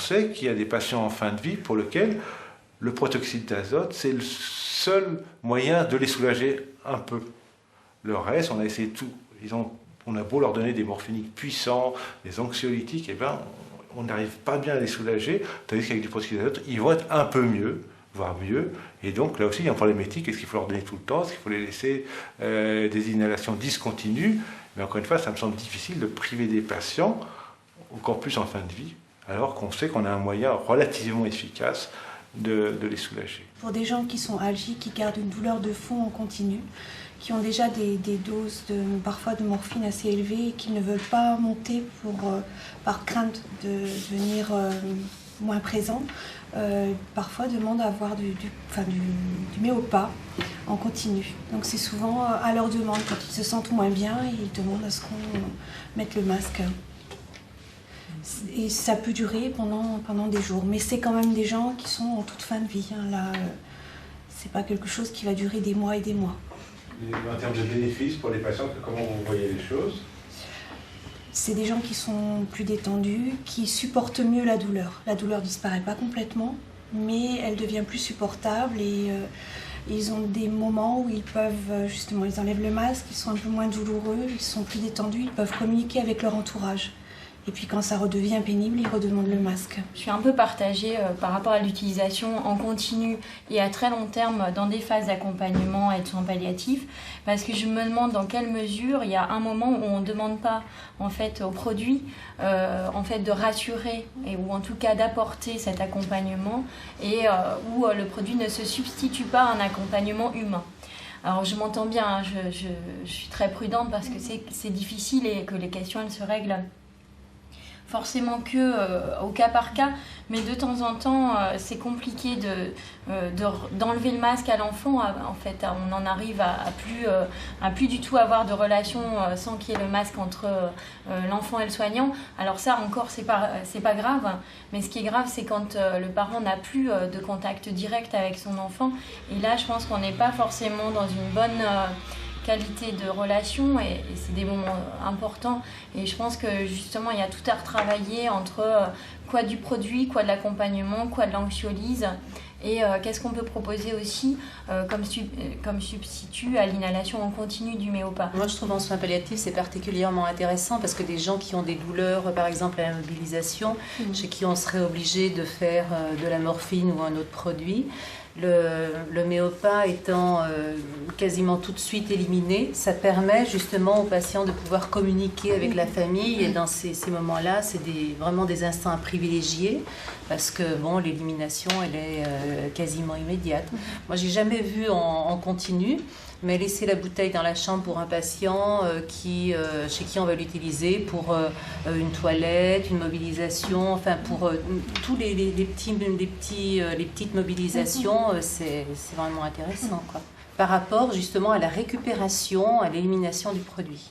sait qu'il y a des patients en fin de vie pour lesquels le protoxyde d'azote, c'est le seul moyen de les soulager un peu. Le reste, on a essayé tout. On a beau leur donner des morphiniques puissants, des anxiolytiques, et ben, on n'arrive pas bien à les soulager, tandis qu'avec du protoxyde d'azote, ils vont être un peu mieux, voire mieux. Et donc là aussi, il y a un problème éthique. Est-ce qu'il faut leur donner tout le temps? Est-ce qu'il faut les laisser des inhalations discontinues? Mais encore une fois, ça me semble difficile de priver des patients, encore plus en fin de vie, alors qu'on sait qu'on a un moyen relativement efficace de les soulager. Pour des gens qui sont algiques, qui gardent une douleur de fond en continu, qui ont déjà des doses parfois de morphine assez élevées et qui ne veulent pas monter par crainte de devenir moins présents, parfois demandent à avoir du Méopa en continu. Donc c'est souvent à leur demande, quand ils se sentent moins bien, ils demandent à ce qu'on mette le masque. Et ça peut durer pendant des jours, mais c'est quand même des gens qui sont en toute fin de vie. Hein. Là, c'est pas quelque chose qui va durer des mois et des mois. Et en termes de bénéfices pour les patients, comment vous voyez les choses? C'est des gens qui sont plus détendus, qui supportent mieux la douleur. La douleur ne disparaît pas complètement, mais elle devient plus supportable et ils ont des moments où ils peuvent, justement, ils enlèvent le masque, ils sont un peu moins douloureux, ils sont plus détendus, ils peuvent communiquer avec leur entourage. Et puis quand ça redevient pénible, ils redemandent le masque. Je suis un peu partagée par rapport à l'utilisation en continu et à très long terme dans des phases d'accompagnement et de soins palliatifs, parce que je me demande dans quelle mesure il y a un moment où on ne demande pas en fait, au produit de rassurer ou en tout cas d'apporter cet accompagnement et où le produit ne se substitue pas à un accompagnement humain. Alors je m'entends bien, hein, je suis très prudente parce que c'est difficile et que les questions elles se règlent forcément au cas par cas, mais de temps en temps c'est compliqué d'enlever le masque à l'enfant. En fait, on en arrive à plus du tout avoir de relation sans qu'il y ait le masque entre l'enfant et le soignant. Alors ça encore c'est pas grave, mais ce qui est grave c'est quand le parent n'a plus de contact direct avec son enfant, et là je pense qu'on n'est pas forcément dans une bonne qualité de relation et c'est des moments importants, et je pense que justement il y a tout à retravailler entre quoi du produit, quoi de l'accompagnement, quoi de l'anxiolyse, et qu'est-ce qu'on peut proposer aussi comme substitut à l'inhalation en continu du Méopa. Moi je trouve en soins palliatifs c'est particulièrement intéressant parce que des gens qui ont des douleurs, par exemple à la mobilisation, chez qui on serait obligé de faire de la morphine ou un autre produit, le Méopa étant quasiment tout de suite éliminé, ça permet justement aux patients de pouvoir communiquer avec la famille, et dans ces moments-là, c'est vraiment des instants à privilégier parce que bon, l'élimination elle est quasiment immédiate. Moi, j'ai jamais vu en continu, mais laisser la bouteille dans la chambre pour un patient chez qui on va l'utiliser pour une toilette, une mobilisation, enfin pour tous les petites mobilisations, c'est vraiment intéressant, quoi. Par rapport justement à la récupération, à l'élimination du produit.